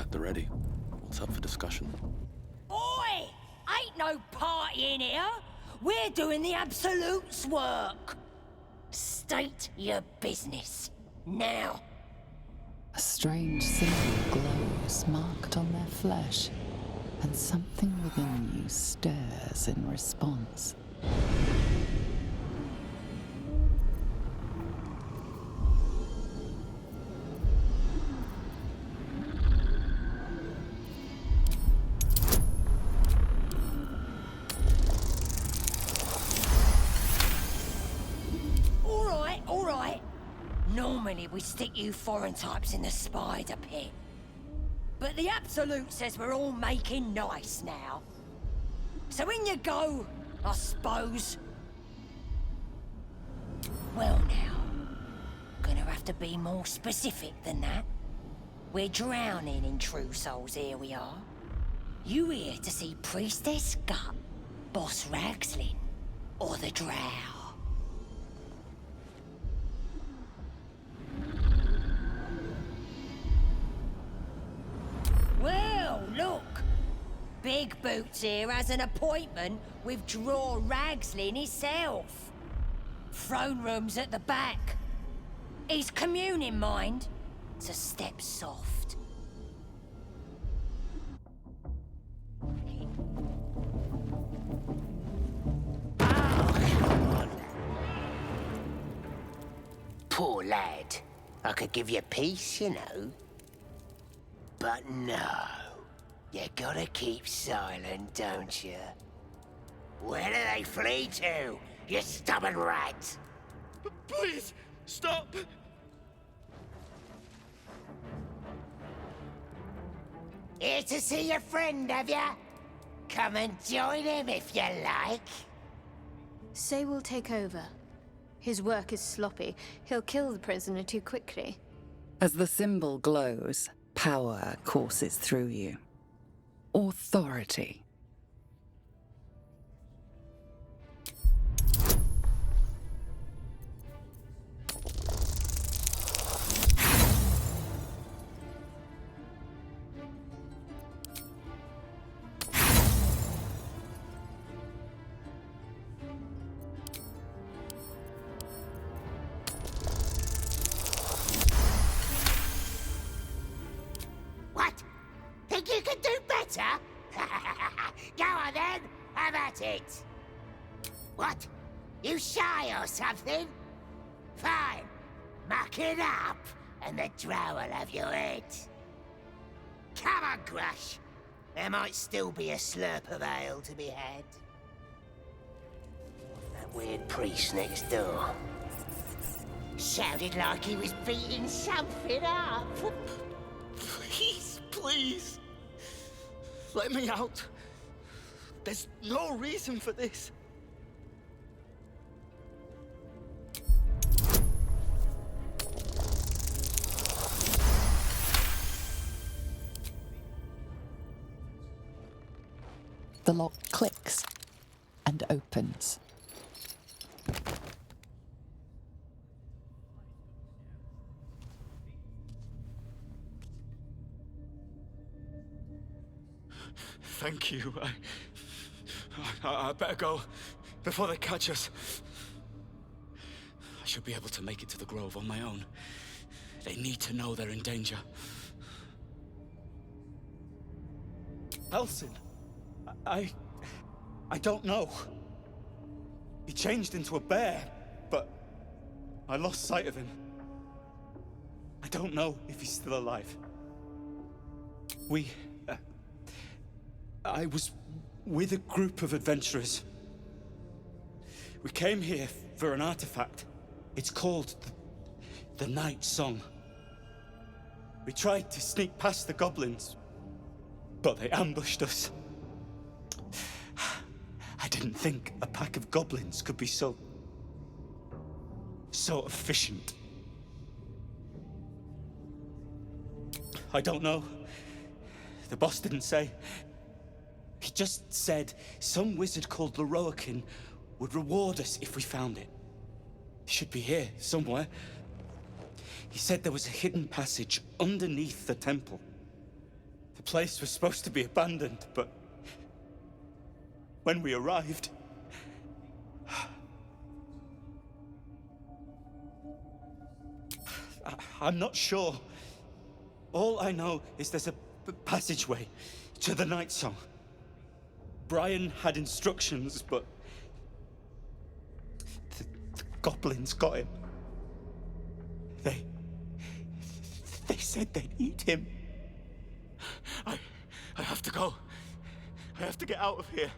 at the ready. What's up for discussion? Oi! Ain't no party in here. We're doing the Absolute's work. State your business. Now. A strange symbol glows marked on their flesh, and something within you stirs in response. All right. Normally we stick you foreign types in the spider pit. But the Absolute says we're all making nice now. So in you go, I suppose. Well now, gonna have to be more specific than that. We're drowning in true souls, here we are. You here to see Priestess Gut, Boss Ragslin, or the Drow? Well, look. Big Boots here has an appointment with Draw Ragslin himself. Throne room's at the back. His communing mind, it's a step soft. Poor lad. I could give you peace, you know. But no. You gotta keep silent, don't you? Where do they flee to, you stubborn rat? Please, stop! Here to see your friend, have ya? Come and join him if you like. Say we'll take over. His work is sloppy. He'll kill the prisoner too quickly. As the symbol glows, power courses through you. Authority. What? Think you can do better? Go on then, have at it. What? You shy or something? Fine. Muck it up, and the drow will have your head. Come on, Grush. There might still be a slurp of ale to be had. That weird priest next door. Sounded like he was beating something up. Please, please. Let me out. There's no reason for this. The lock clicks and opens. Thank you. I better go before they catch us. I should be able to make it to the Grove on my own. They need to know they're in danger. Elsin, I don't know. He changed into a bear, but I lost sight of him. I don't know if he's still alive. I was with a group of adventurers. We came here for an artifact. It's called the Night Song. We tried to sneak past the goblins, but they ambushed us. I didn't think a pack of goblins could be so efficient. I don't know. The boss didn't say. He just said some wizard called Leroakin would reward us if we found it. It should be here, somewhere. He said there was a hidden passage underneath the temple. place was supposed to be abandoned, but when we arrived, I'm not sure. All I know is there's a passageway to the Night Song. Brian had instructions, but the goblins got him. They said they'd eat him. I have to go. I have to get out of here.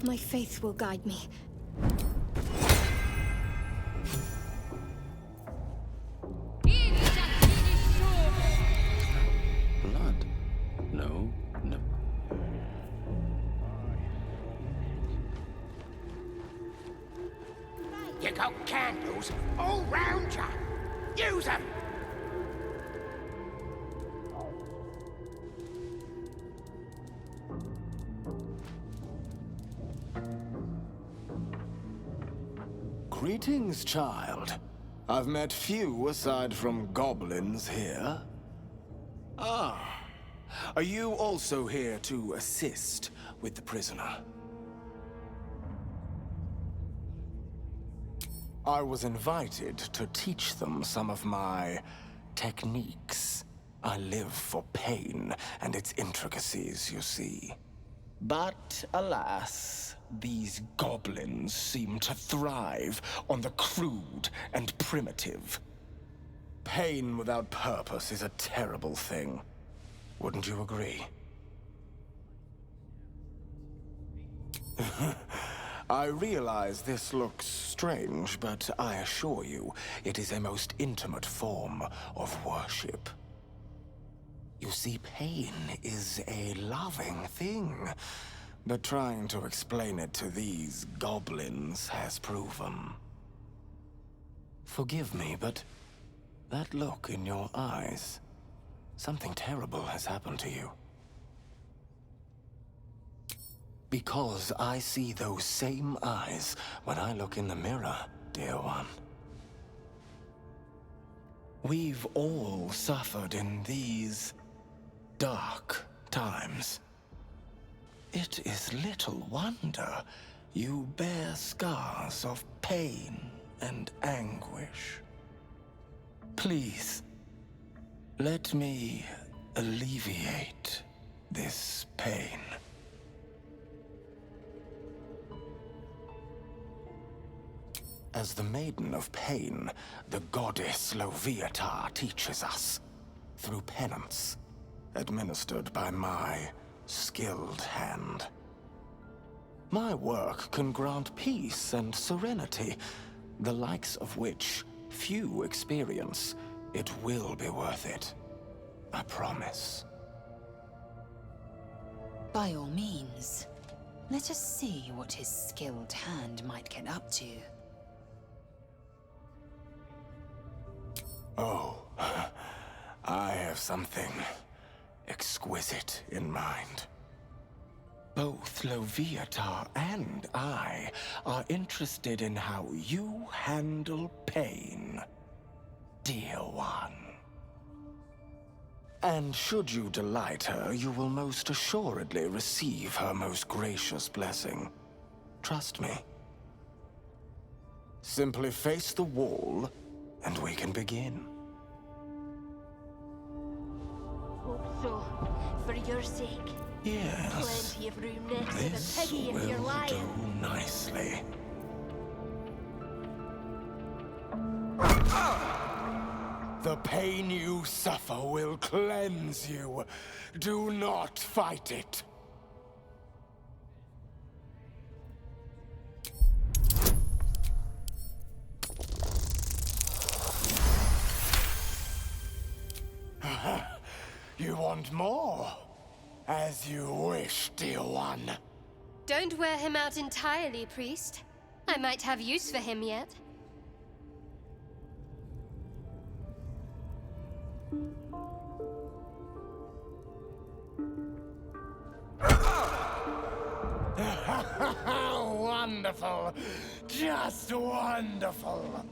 My faith will guide me. Blood? No, no. You got candles all round ya. Use them. Greetings, child. I've met few aside from goblins here. Ah, are you also here to assist with the prisoner? I was invited to teach them some of my techniques. I live for pain and its intricacies, you see. But alas, these goblins seem to thrive on the crude and primitive. Pain without purpose is a terrible thing. Wouldn't you agree? I realize this looks strange, but I assure you, it is a most intimate form of worship. You see, pain is a loving thing, but trying to explain it to these goblins has proven. Forgive me, but that look in your eyes, something terrible has happened to you. Because I see those same eyes when I look in the mirror, dear one. We've all suffered in these dark times. It is little wonder you bear scars of pain and anguish. Please, let me alleviate this pain. As the Maiden of Pain, the goddess Leaders-Baldur teaches us, through penance, administered by my skilled hand. My work can grant peace and serenity, the likes of which few experience. It will be worth it. I promise. By all means, let us see what his skilled hand might get up to. Oh, I have something exquisite in mind. Both Leaders-Baldur and I are interested in how you handle pain, dear one. And should you delight her, you will most assuredly receive her most gracious blessing. Trust me. Simply face the wall, and we can begin. Hope so, for your sake. Yes. Plenty of room next to the This piggy if you're will lying. do nicely. The pain you suffer will cleanse you. Do not fight it. You want more? As you wish, dear one. Don't wear him out entirely, priest. I might have use for him yet. Wonderful. Just wonderful.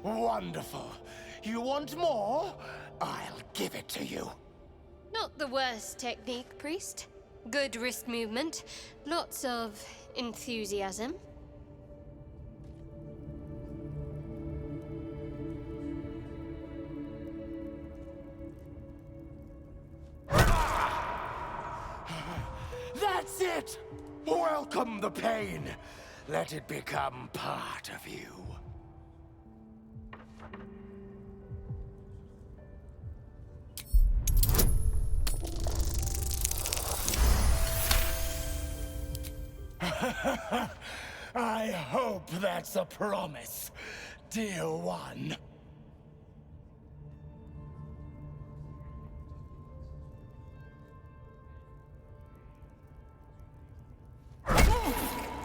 Wonderful. You want more? I'll give it to you. Not the worst technique, priest. Good wrist movement. Lots of enthusiasm. That's it! Welcome the pain. Let it become part of you. I hope that's a promise, dear one.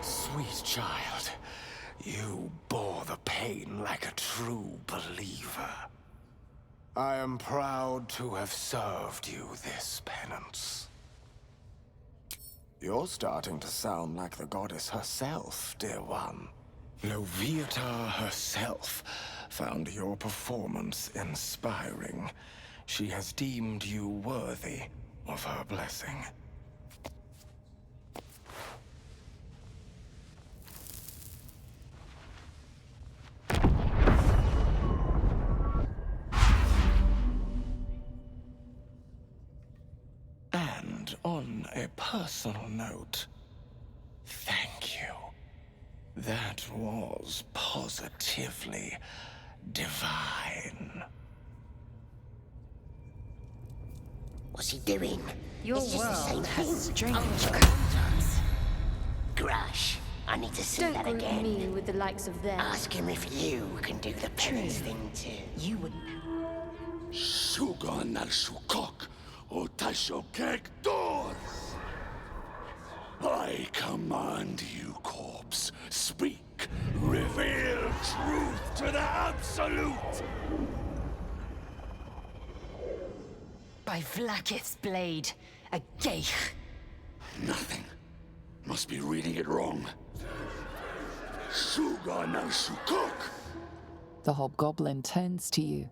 Sweet child, you bore the pain like a true believer. I am proud to have served you this penance. You're starting to sound like the goddess herself, dear one. Loviatar herself found your performance inspiring. She has deemed you worthy of her blessing. And on a personal note, thank you. That was positively divine. What's he doing? Your it's just the same world has thing. strange contours. Grush, I need to see Don't that group again. me with the likes of them. Ask him if you can do the penance thing too. You wouldn't. Shugan al Shukok, o Tashokek Dor. I command you, corpse. Speak. Reveal truth to the absolute. By Vlaakith's blade, a geich. Nothing. Must be reading it wrong. Shugan al Shukok. The hobgoblin turns to you,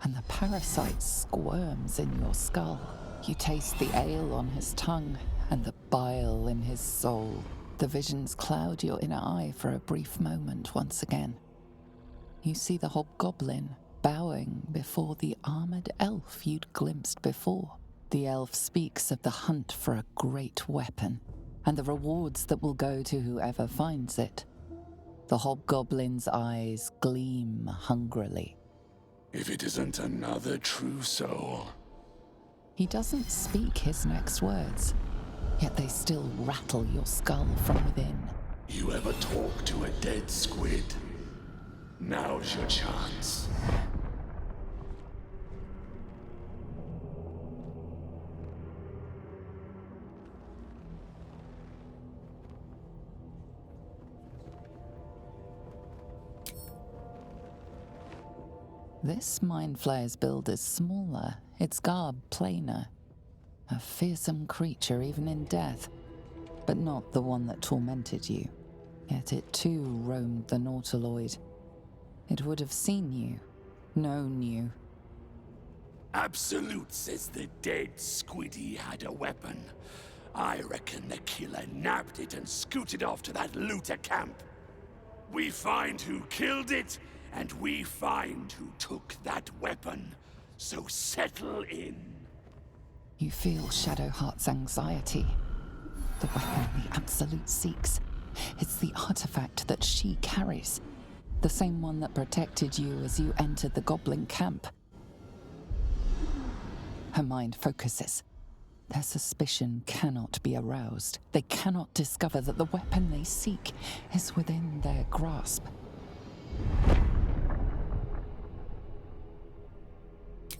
and the parasite squirms in your skull. You taste the ale on his tongue and the bile in his soul. The visions cloud your inner eye for a brief moment once again. You see the hobgoblin bowing before the armored elf you'd glimpsed before. The elf speaks of the hunt for a great weapon and the rewards that will go to whoever finds it. The hobgoblin's eyes gleam hungrily. If it isn't another true soul. He doesn't speak his next words, yet they still rattle your skull from within. You ever talk to a dead squid? Now's your chance. This mind flayer's build is smaller, its garb plainer. A fearsome creature even in death, but not the one that tormented you. Yet it too roamed the Nautiloid. It would have seen you, known you. Absolute says the dead squiddy had a weapon. I reckon the killer nabbed it and scooted off to that looter camp. We find who killed it, and we find who took that weapon. So settle in. You feel Shadowheart's anxiety. The weapon the Absolute seeks. It's the artifact that she carries. The same one that protected you as you entered the Goblin camp. Her mind focuses. Their suspicion cannot be aroused. They cannot discover that the weapon they seek is within their grasp.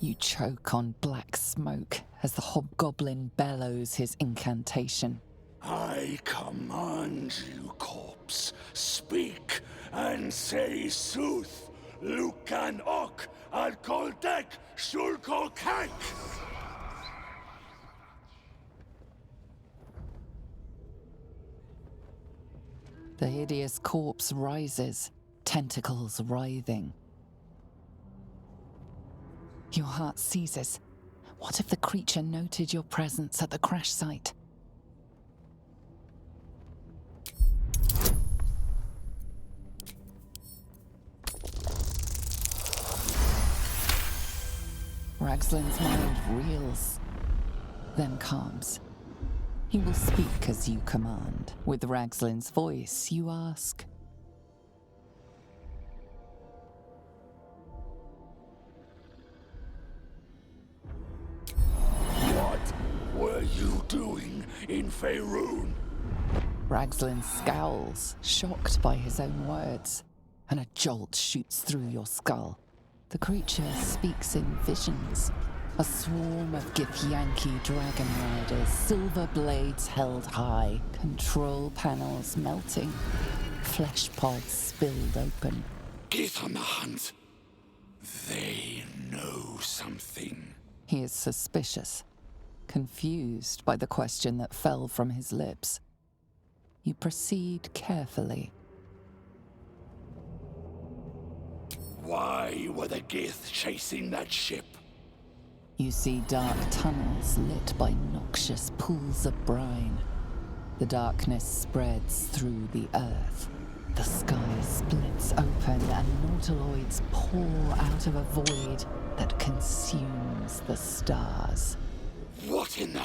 You choke on black smoke as the hobgoblin bellows his incantation. I command you, corpse. Speak and say sooth. Lucan ok al koldek shulko kank. The hideous corpse rises, tentacles writhing. Your heart seizes. What if the creature noted your presence at the crash site? Ragslin's mind reels, then calms. He will speak as you command. With Ragslin's voice, you ask, What were you doing in Faerun? Ragslin scowls, shocked by his own words, and a jolt shoots through your skull. The creature speaks in visions. A swarm of Githyanki dragon riders, silver blades held high, control panels melting, flesh pods spilled open. Get on the hunt. They know something. He is suspicious, confused by the question that fell from his lips. You proceed carefully. Why were the Gith chasing that ship? You see dark tunnels lit by noxious pools of brine. The darkness spreads through the earth. The sky splits open and nautiloids pour out of a void that consumes the stars. What in the...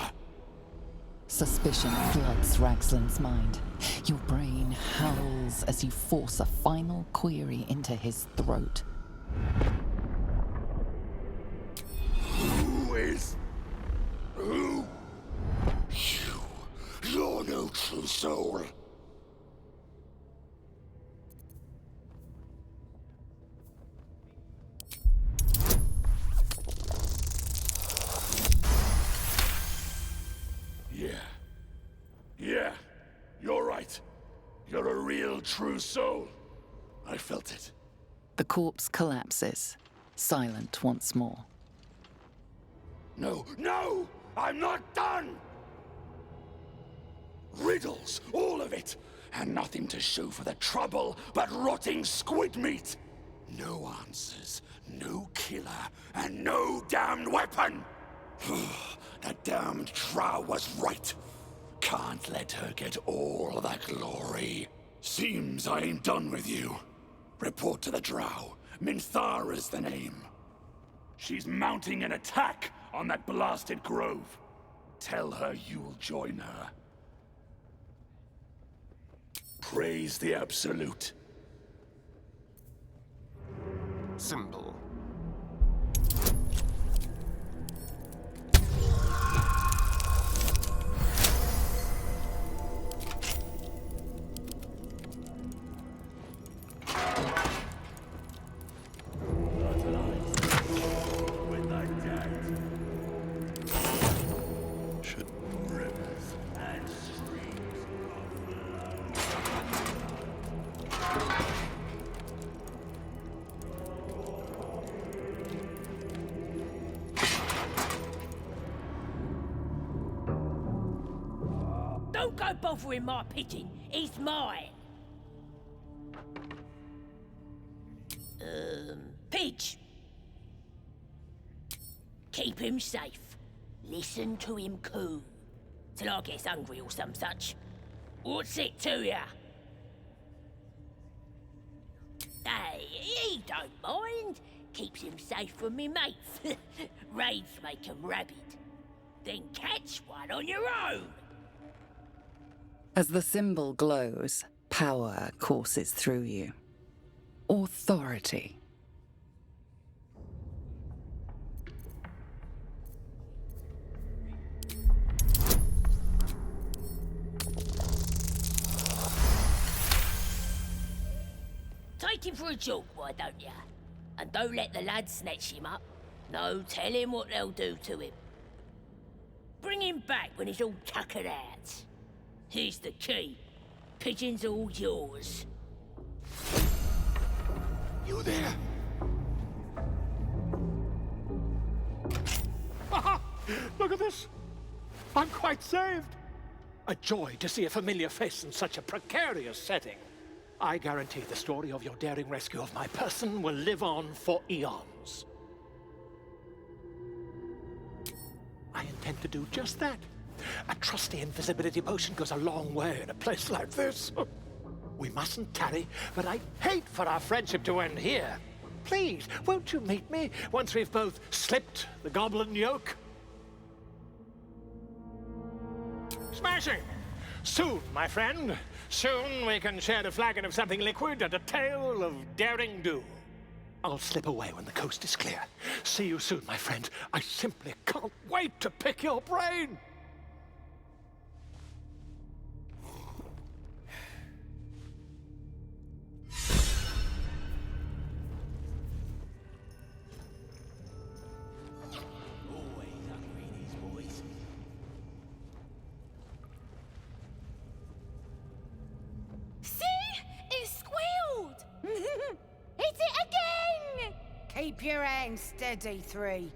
Suspicion floods Ragslin's mind. Your brain howls as you force a final query into his throat. Who? You're no true soul. Yeah, you're right. You're a real true soul. I felt it. The corpse collapses, silent once more. No! I'm not done! Riddles, all of it, and nothing to show for the trouble but rotting squid meat. No answers, no killer, and no damned weapon! That damned Drow was right. Can't let her get all that glory. Seems I ain't done with you. Report to the Drow. Minthara's the name. She's mounting an attack on that blasted grove. Tell her you'll join her. Praise the Absolute. Symbol. Don't go bothering my pigeon. He's mine. Pidge. Keep him safe. Listen to him coo. Till I gets hungry or some such. What's it to ya? Hey, he don't mind. Keeps him safe from me mates. Raids make 'em rabid. Then catch one on your own. As the symbol glows, power courses through you. Authority. Take him for a jog, why don't ya? And don't let the lads snatch him up. No, tell him what they'll do to him. Bring him back when he's all tuckered out. Here's the key. Pigeon's all yours. You there? Aha! Look at this! I'm quite saved! A joy to see a familiar face in such a precarious setting. I guarantee the story of your daring rescue of my person will live on for eons. I intend to do just that. A trusty invisibility potion goes a long way in a place like this. We mustn't tarry, but I'd hate for our friendship to end here. Please, won't you meet me once we've both slipped the goblin yoke? Smashing! Soon, my friend. Soon we can share a flagon of something liquid and a tale of daring do. I'll slip away when the coast is clear. See you soon, my friend. I simply can't wait to pick your brain! Keep your hands steady, 3.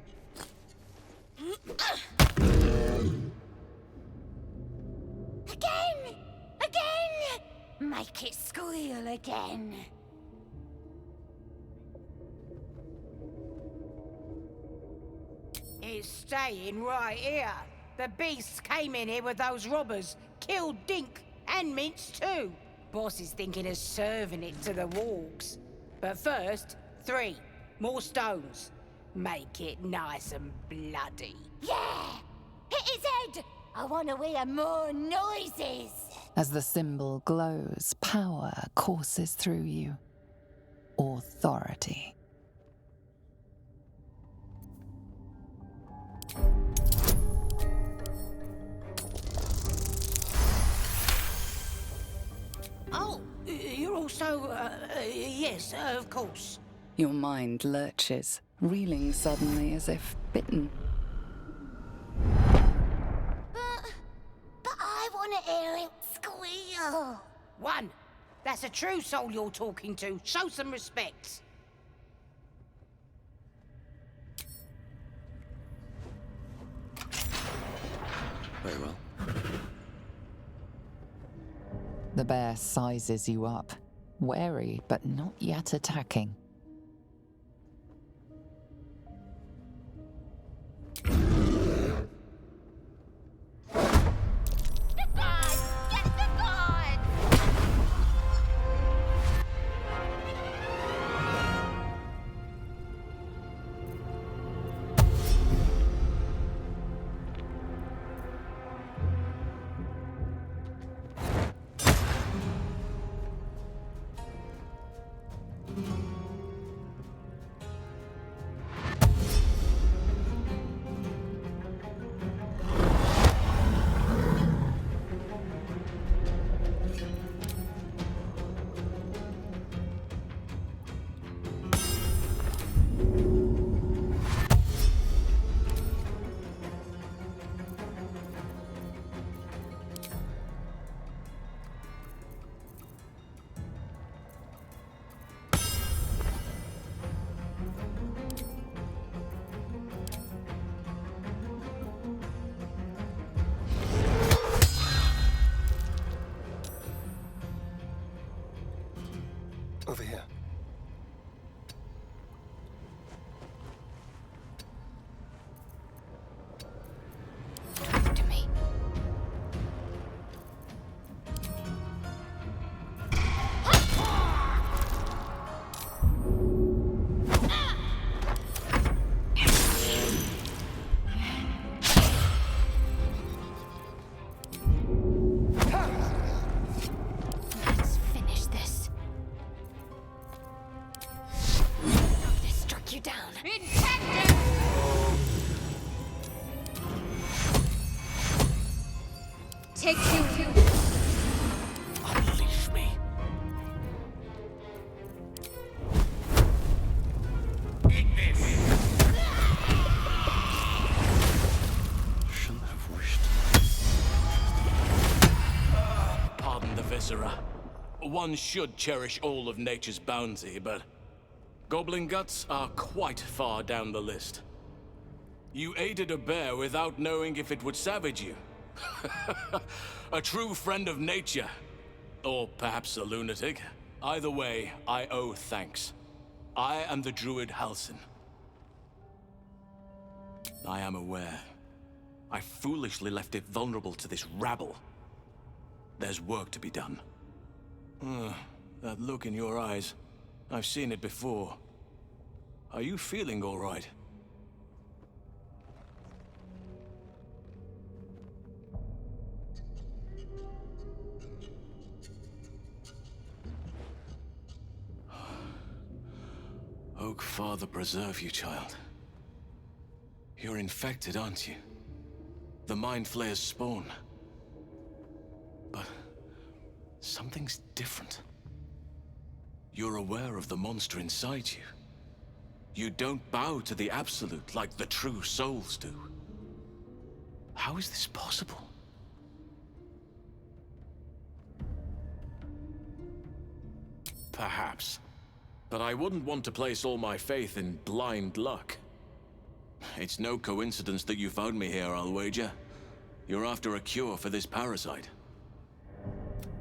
Again! Again! Make it squeal again. It's staying right here. The beasts came in here with those robbers, killed Dink and Mince too. Boss is thinking of serving it to the wargs. But first, 3 more stones. Make it nice and bloody. Yeah! Hit his head! I want to hear more noises! As the symbol glows, power courses through you. Authority. Oh, you're also, yes, of course. Your mind lurches, reeling suddenly as if bitten. But I want to hear it squeal. 1. That's a true soul you're talking to. Show some respect. Very well. The bear sizes you up, wary but not yet attacking. Over here. Talk to me. Let's finish this. This struck you down. Take 2. Unleash me. Shouldn't have wished. Pardon the viscera. One should cherish all of nature's bounty, but goblin guts are quite far down the list. You aided a bear without knowing if it would savage you. A true friend of nature. Or perhaps a lunatic. Either way, I owe thanks. I am the druid Halsin. I am aware. I foolishly left it vulnerable to this rabble. There's work to be done. That look in your eyes. I've seen it before. Are you feeling all right? Oak Father preserve you, child. You're infected, aren't you? The Mind Flayer's spawn. But something's different. You're aware of the monster inside you. You don't bow to the Absolute like the true souls do. How is this possible? Perhaps. But I wouldn't want to place all my faith in blind luck. It's no coincidence that you found me here, I'll wager. You're after a cure for this parasite.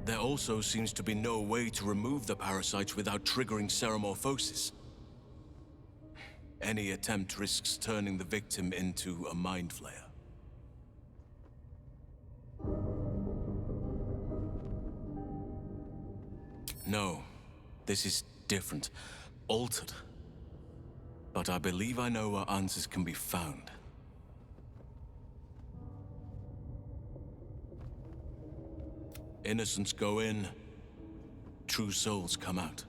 There also seems to be no way to remove the parasites without triggering ceremorphosis. Any attempt risks turning the victim into a mind flayer. No, this is different, altered. But I believe I know where answers can be found. Innocents go in, true souls come out.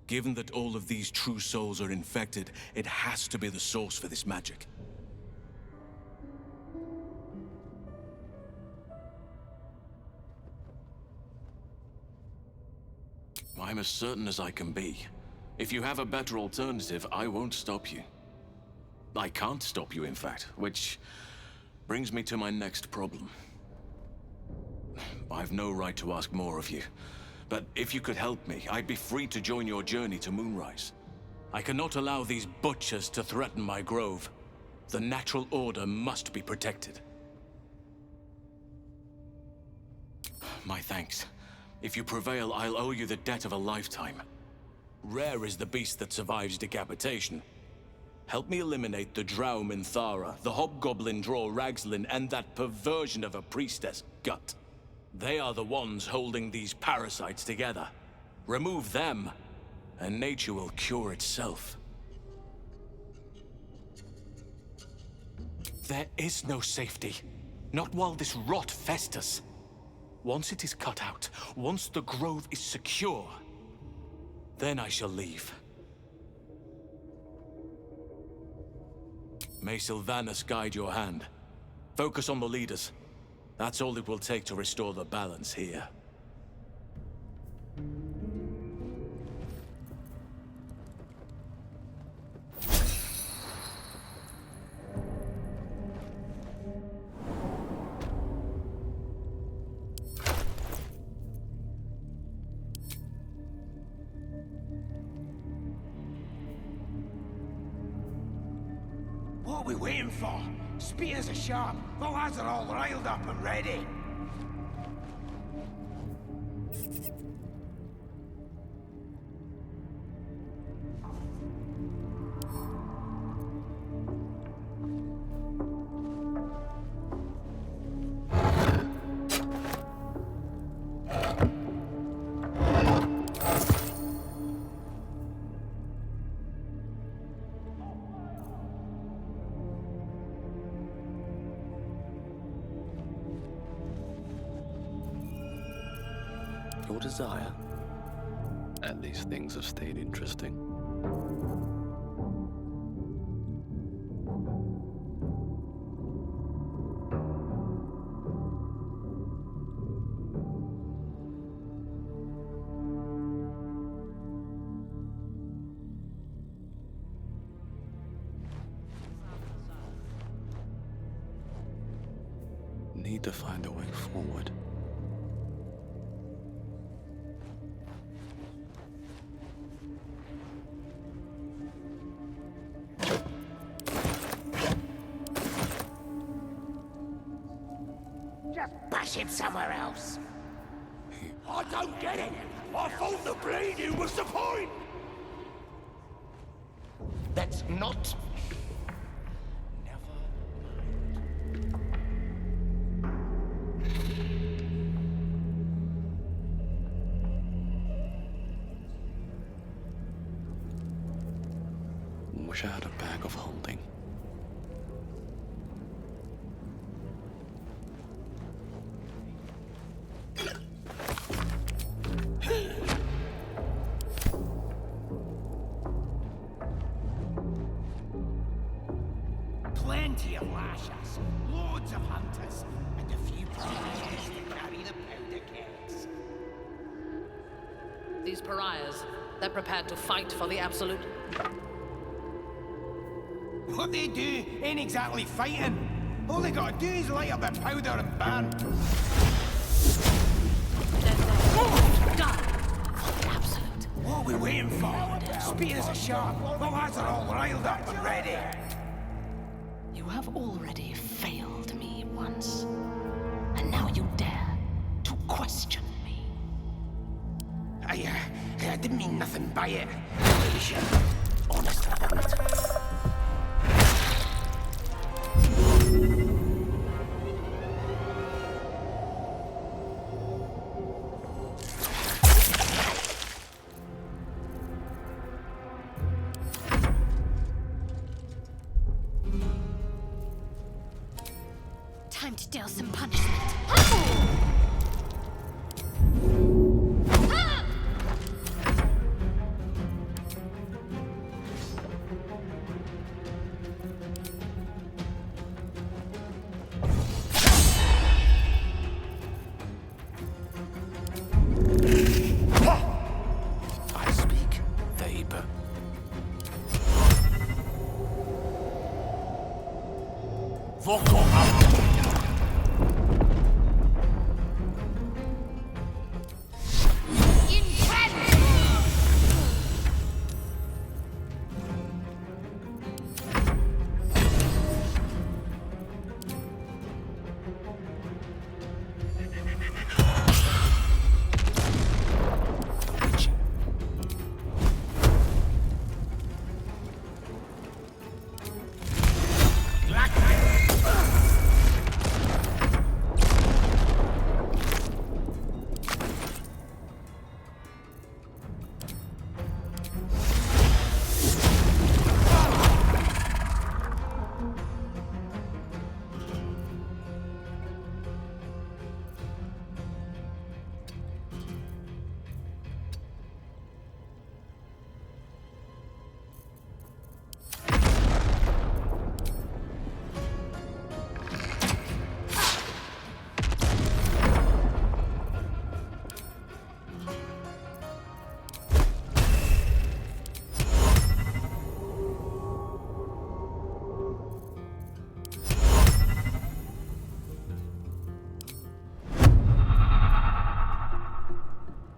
Given that all of these true souls are infected, it has to be the source for this magic. I'm as certain as I can be. If you have a better alternative, I won't stop you. I can't stop you, in fact, which brings me to my next problem. I've no right to ask more of you, but if you could help me, I'd be free to join your journey to Moonrise. I cannot allow these butchers to threaten my grove. The natural order must be protected. My thanks. If you prevail, I'll owe you the debt of a lifetime. Rare is the beast that survives decapitation. Help me eliminate the Drow Minthara, the Hobgoblin Draw Ragslin, and that perversion of a priestess, Gut. They are the ones holding these parasites together. Remove them, and nature will cure itself. There is no safety. Not while this rot festers. Once it is cut out, once the grove is secure, then I shall leave. May Sylvanus guide your hand. Focus on the leaders. That's all it will take to restore the balance here. What are we waiting for? Spears are sharp. The lads are all riled up and ready. Your desire? At least things have stayed interesting. Need to find a way forward. Just bash him somewhere else. I don't get it. I thought the bleeding was the point! That's not... Wish I had a bag of holding. Plenty of lashers, loads of hunters, and a few prizes to carry the powder kegs. These pariahs, they're prepared to fight for the absolute. What they do ain't exactly fighting. All they gotta do is light up their powder and burn. Done. Absolute. What are we waiting for? Speed as a shark. The lads are all riled up and ready. You have already failed me once. And now you dare to question me. I didn't mean nothing by it. Honest, I didn't. Time to deal some punishment. I speak, they burn.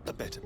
A bit.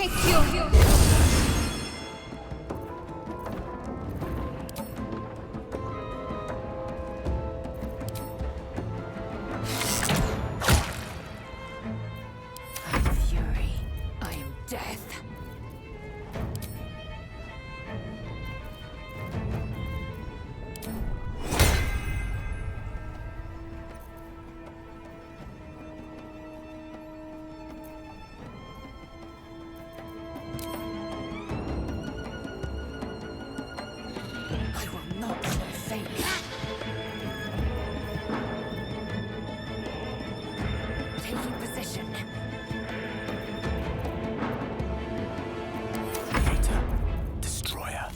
Take you! Fury, I am death. I will not fail. Taking position. Creator, destroyer.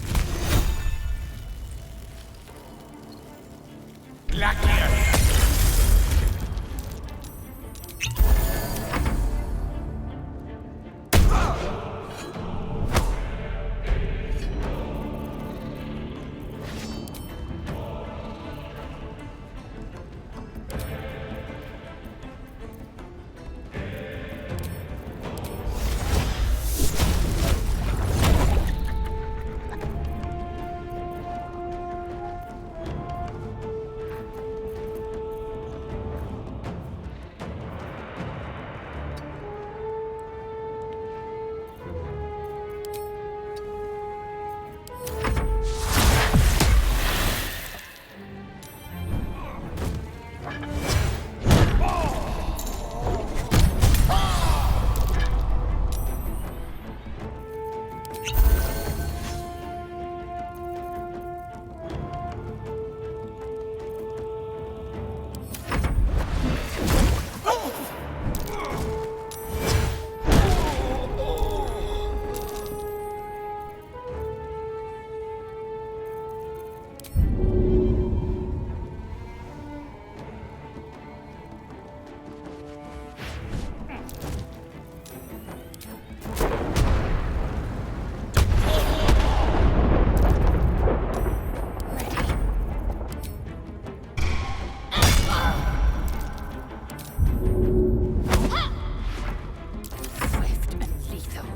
Swift and lethal.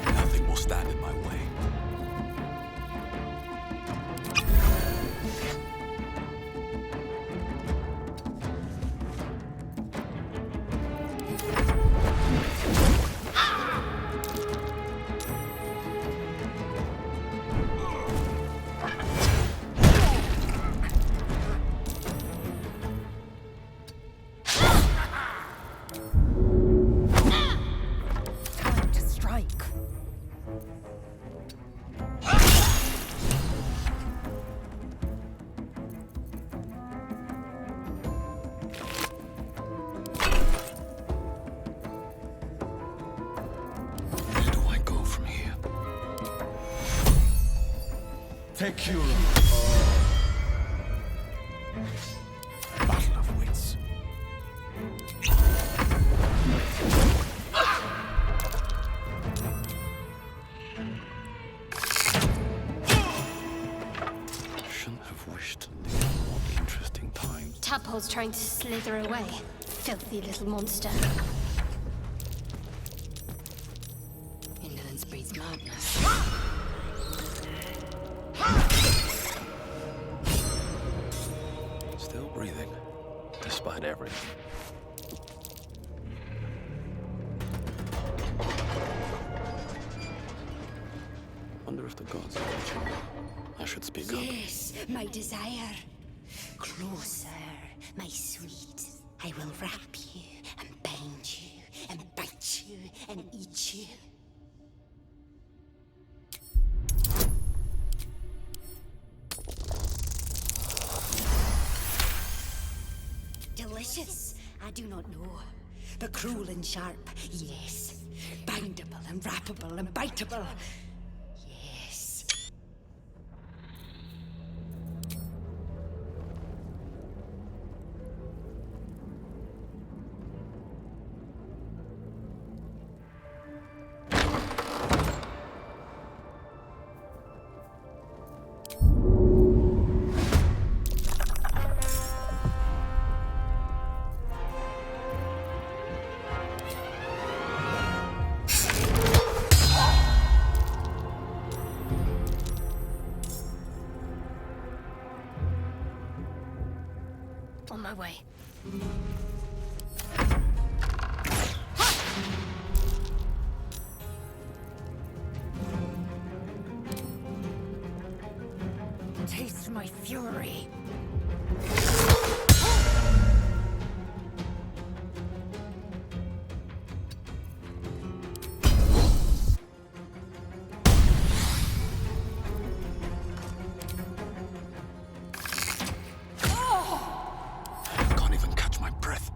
Nothing will stand in my way. Time to strike. Where do I go from here? Take Cura. Battle of wits. Shouldn't have wished to live more interesting times. Tadpole's trying to slither away. Filthy little monster. Indolence breeds madness. Still breathing, despite everything. Wonder if the gods are watching me. I should speak up. Yes, my desire. Closer, my sweet. I will wrap you and bind you and bite you and eat you. Delicious, I do not know. But cruel and sharp, yes. Bindable and wrappable and biteable. Yes. my way. Taste my fury. Can't even catch my breath.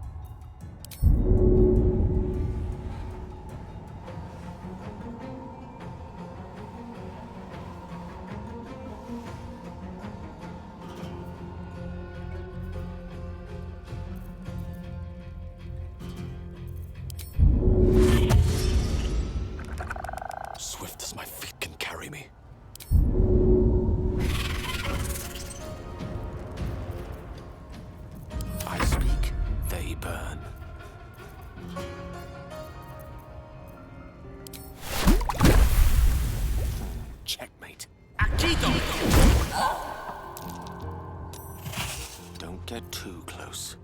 Swift as my feet can carry me. I speak, they burn. Checkmate. Akito! Don't get too close.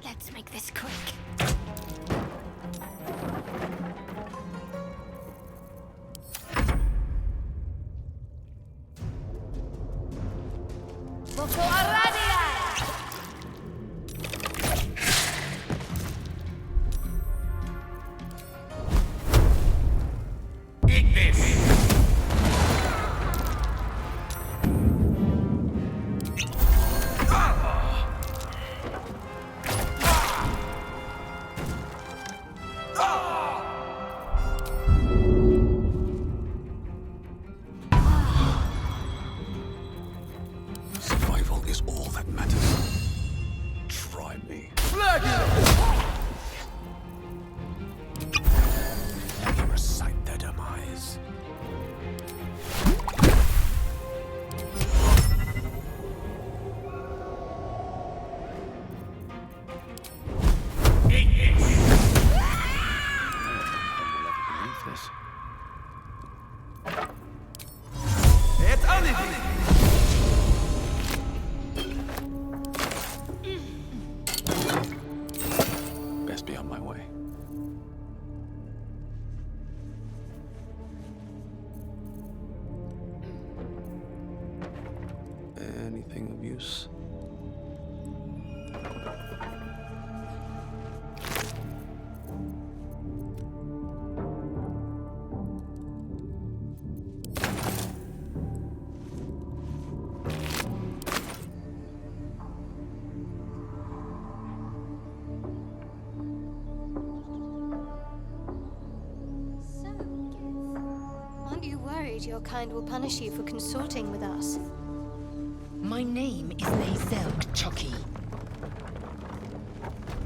Let's make this quick. Survival is all that matters. Try me. Let me recite their demise. This. Best be on my way. Anything of use? Aren't you worried your kind will punish you for consorting with us? My name is Lazelk Chucky.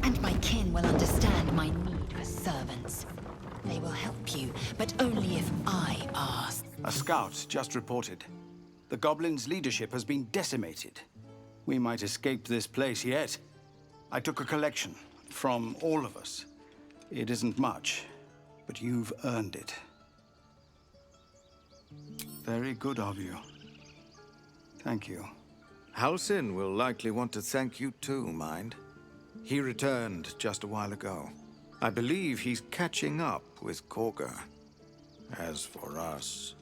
And my kin will understand my need for servants. They will help you, but only if I ask. A scout just reported. The Goblin's leadership has been decimated. We might escape this place yet. I took a collection from all of us. It isn't much, but you've earned it. Very good of you. Thank you. Halsin will likely want to thank you too, mind. He returned just a while ago. I believe he's catching up with Korga. As for us...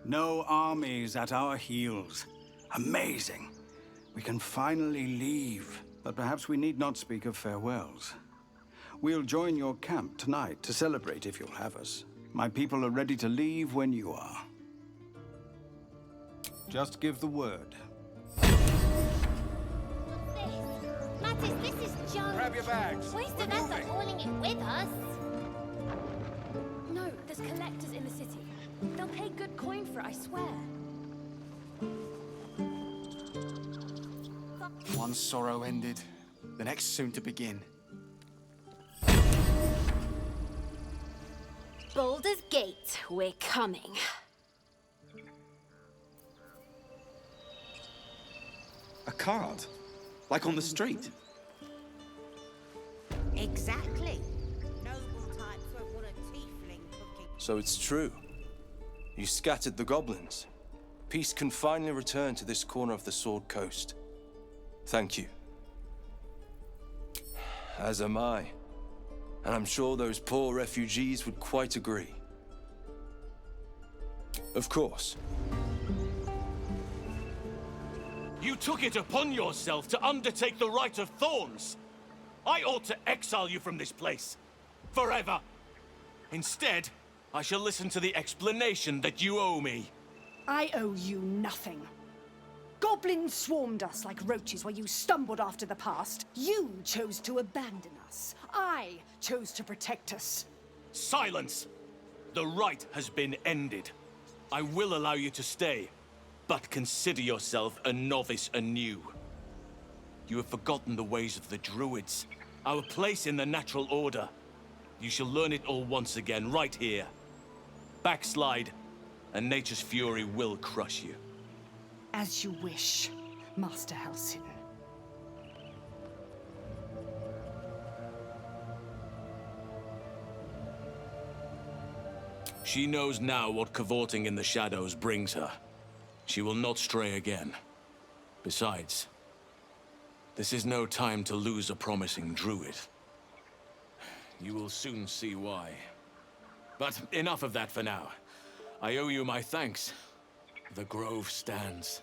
No armies at our heels. Amazing. We can finally leave. But perhaps we need not speak of farewells. We'll join your camp tonight to celebrate if you'll have us. My people are ready to leave when you are. Just give the word. Mattis, this is junk. Grab your bags. Waste of effort hauling it with us. No, there's collectors in the city. They'll pay good coin for it, I swear. One sorrow ended, the next soon to begin. Baldur's Gate, we're coming. A card? Like on the street? Exactly. Noble types won't want a tiefling cooking. So it's true. You scattered the goblins. Peace can finally return to this corner of the Sword Coast. Thank you. As am I. And I'm sure those poor refugees would quite agree. Of course. You took it upon yourself to undertake the Rite of Thorns. I ought to exile you from this place. Forever. Instead, I shall listen to the explanation that you owe me. I owe you nothing. Goblins swarmed us like roaches while you stumbled after the past. You chose to abandon us. I chose to protect us. Silence! The rite has been ended. I will allow you to stay, but consider yourself a novice anew. You have forgotten the ways of the druids, our place in the natural order. You shall learn it all once again, right here. Backslide, and nature's fury will crush you. As you wish, Master Halsin. She knows now what cavorting in the shadows brings her. She will not stray again. Besides, this is no time to lose a promising druid. You will soon see why. But enough of that for now. I owe you my thanks. The grove stands.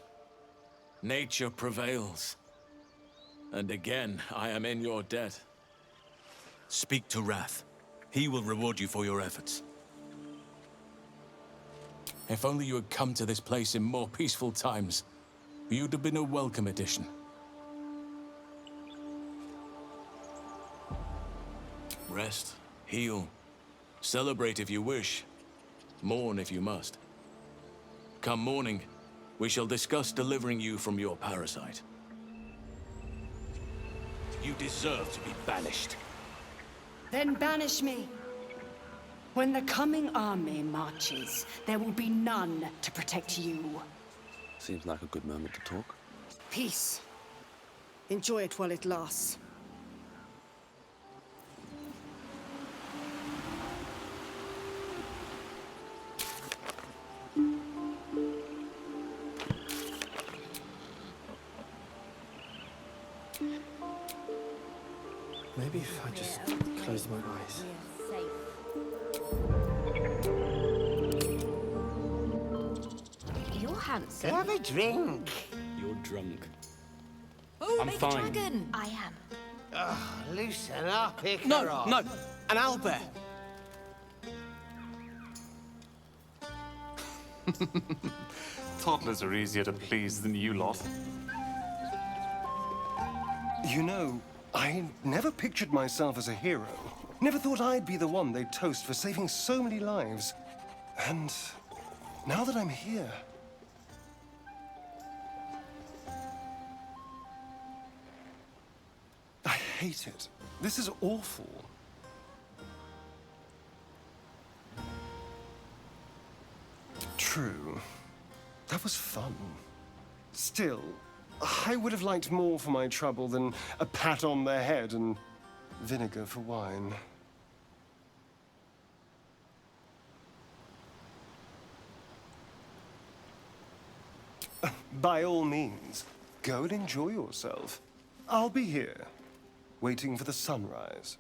Nature prevails. And again, I am in your debt. Speak to Wrath. He will reward you for your efforts. If only you had come to this place in more peaceful times, you'd have been a welcome addition. Rest, heal, celebrate if you wish, mourn if you must. Come morning, we shall discuss delivering you from your parasite. You deserve to be banished. Then banish me. When the coming army marches, there will be none to protect you. Seems like a good moment to talk. Peace. Enjoy it while it lasts. Maybe if I just close my eyes. You're handsome. Have a drink. You're drunk. Oh, I'm make fine. a dragon. I am. Oh, loosen up, pick No, her off. no, an owlbear. Toddlers are easier to please than you lot. You know, I never pictured myself as a hero. Never thought I'd be the one they'd toast for saving so many lives. And now that I'm here... I hate it. This is awful. True. That was fun. Still, I would have liked more for my trouble than a pat on the head and vinegar for wine. By all means, go and enjoy yourself. I'll be here, waiting for the sunrise.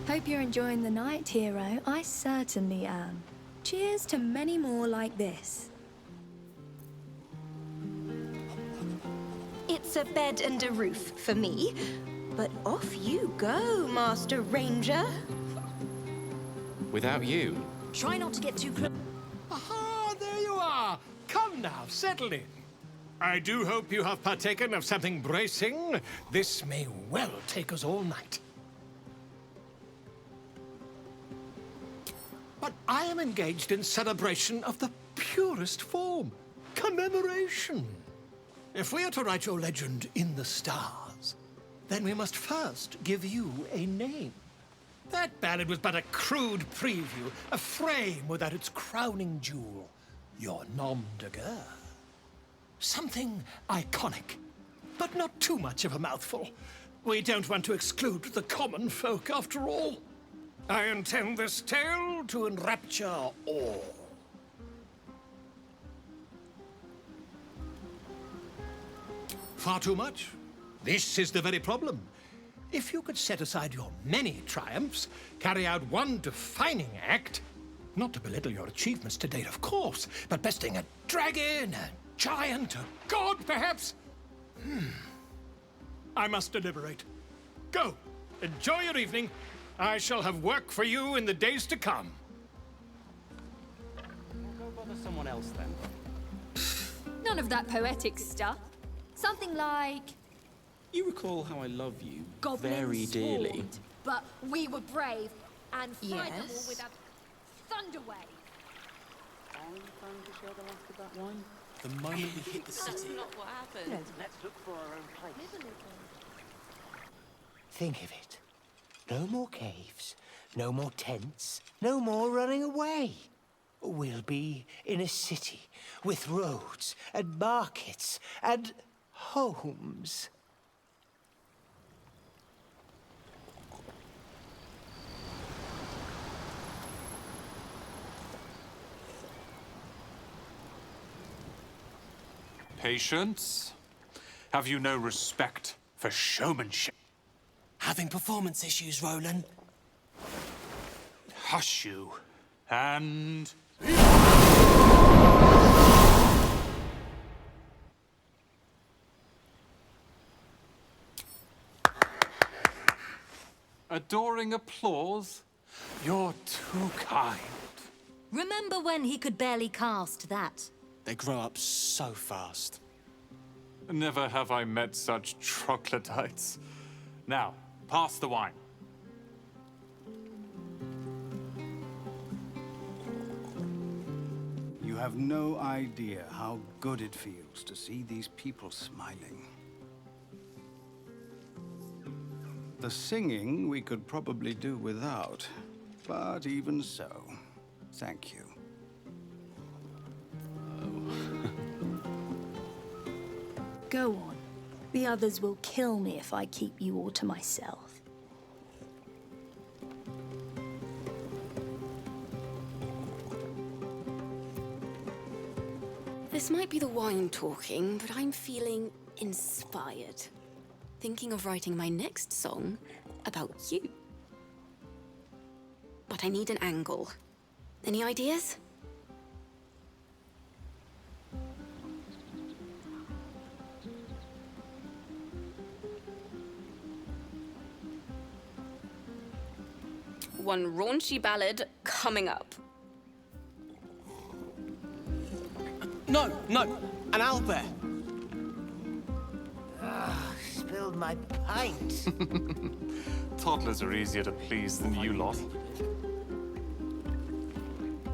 Hope you're enjoying the night, hero. I certainly am. Cheers to many more like this. It's a bed and a roof for me. But off you go, Master Ranger. Without you? Try not to get too close. Aha, there you are. Come now, settle in. I do hope you have partaken of something bracing. This may well take us all night. But I am engaged in celebration of the purest form. Commemoration. If we are to write your legend in the stars, Then we must first give you a name. That ballad was but a crude preview, a frame without its crowning jewel, your nom de guerre. Something iconic, but not too much of a mouthful. We don't want to exclude the common folk, after all. I intend this tale to enrapture all. Far too much? This is the very problem. If you could set aside your many triumphs, carry out one defining act, not to belittle your achievements to date, of course, but besting a dragon, a giant, a god, perhaps? I must deliberate. Go, enjoy your evening. I shall have work for you in the days to come. Go bother someone else then. None of that poetic stuff. Something like... You recall how I love you Goblin very dearly. swarmed, but we were brave and fight them all Yes. with a thunder wave. Are you trying to share the last of that wine? The moment we hit the city. not what happened. Let's look for our own place. Think of it. No more caves, no more tents, no more running away. We'll be in a city with roads and markets and homes. Patience? Have you no respect for showmanship? Having performance issues, Roland? Hush you. And... Adoring applause? You're too kind. Remember when he could barely cast that? They grow up so fast. Never have I met such troglodytes. Now, pass the wine. You have no idea how good it feels to see these people smiling. The singing we could probably do without, but even so, thank you. Go on. The others will kill me if I keep you all to myself. This might be the wine talking, but I'm feeling inspired. Thinking of writing my next song about you. But I need an angle. Any ideas? One raunchy ballad coming up. No, an owlbear. Spilled my pint. Toddlers are easier to please than you lot.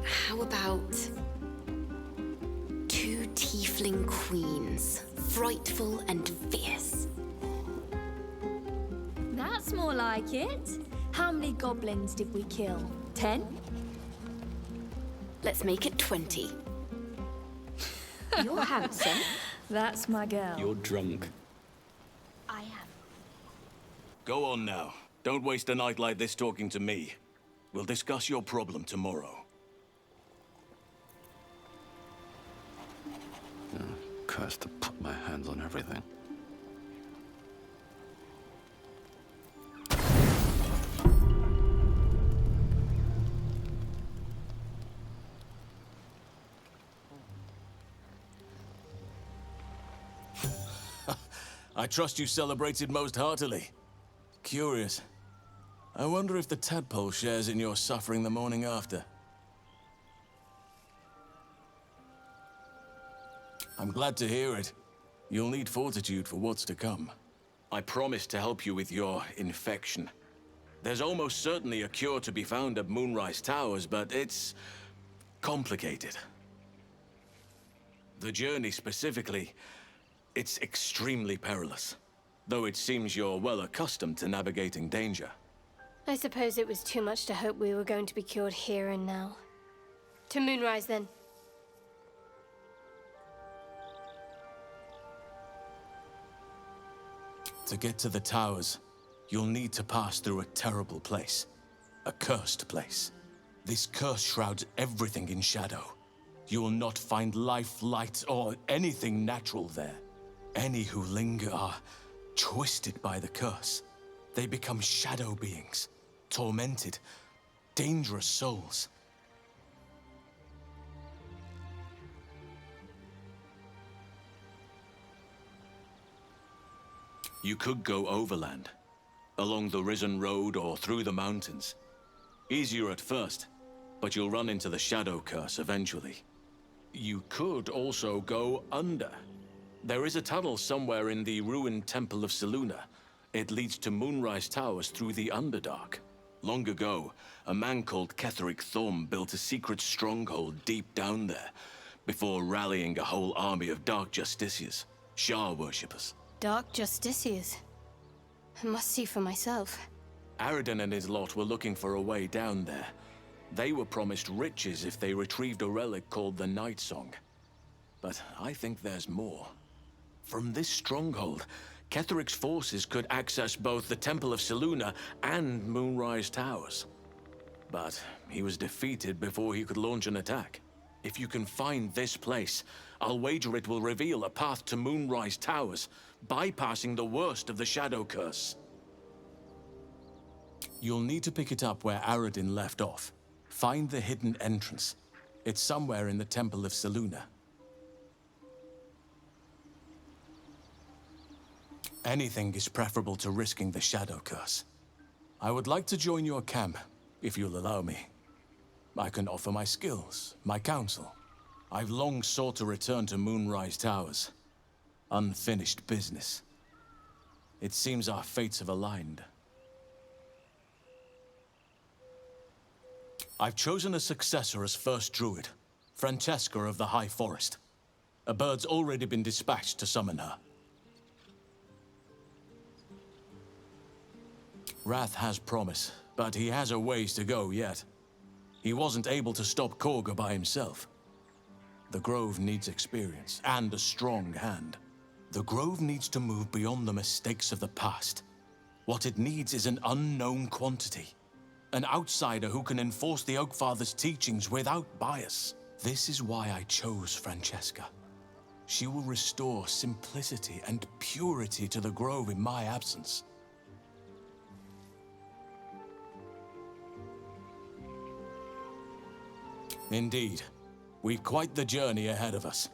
How about two tiefling queens, frightful and fierce? That's more like it. How many goblins did we kill? 10? Let's make it 20. You're handsome. That's my girl. You're drunk. I am. Go on now. Don't waste a night like this talking to me. We'll discuss your problem tomorrow. Cursed to put my hands on everything. I trust you celebrated most heartily. Curious. I wonder if the tadpole shares in your suffering the morning after. I'm glad to hear it. You'll need fortitude for what's to come. I promise to help you with your infection. There's almost certainly a cure to be found at Moonrise Towers, but it's complicated. The journey specifically, it's extremely perilous. though it seems you're well accustomed to navigating danger. I suppose it was too much to hope we were going to be cured here and now. To Moonrise, then. To get to the towers, you'll need to pass through a terrible place. A cursed place. This curse shrouds everything in shadow. You will not find life, light, or anything natural there. Any who linger are twisted by the curse. They become shadow beings, tormented, dangerous souls. You could go overland, along the Risen Road or through the mountains. Easier at first, but you'll run into the shadow curse eventually. You could also go under. There is a tunnel somewhere in the ruined Temple of Selûne. It leads to Moonrise Towers through the Underdark. Long ago, a man called Ketheric Thorm built a secret stronghold deep down there, before rallying a whole army of Dark Justiciars, Shah worshippers. Dark Justiciars. I must see for myself. Aradin and his lot were looking for a way down there. They were promised riches if they retrieved a relic called the Night Song. But I think there's more. From this stronghold, Ketheric's forces could access both the Temple of Selûne and Moonrise Towers. But he was defeated before he could launch an attack. If you can find this place, I'll wager it will reveal a path to Moonrise Towers, bypassing the worst of the Shadow Curse. You'll need to pick it up where Aradin left off. Find the hidden entrance. It's somewhere in the Temple of Selûne. Anything is preferable to risking the Shadow Curse. I would like to join your camp, if you'll allow me. I can offer my skills, my counsel. I've long sought to return to Moonrise Towers. Unfinished business. It seems our fates have aligned. I've chosen a successor as first druid, Francesca of the High Forest. A bird's already been dispatched to summon her. Wrath has promise, but he has a ways to go yet. He wasn't able to stop Korga by himself. The Grove needs experience and a strong hand. The Grove needs to move beyond the mistakes of the past. What it needs is an unknown quantity. An outsider who can enforce the Oakfather's teachings without bias. This is why I chose Francesca. She will restore simplicity and purity to the Grove in my absence. Indeed. We've quite the journey ahead of us.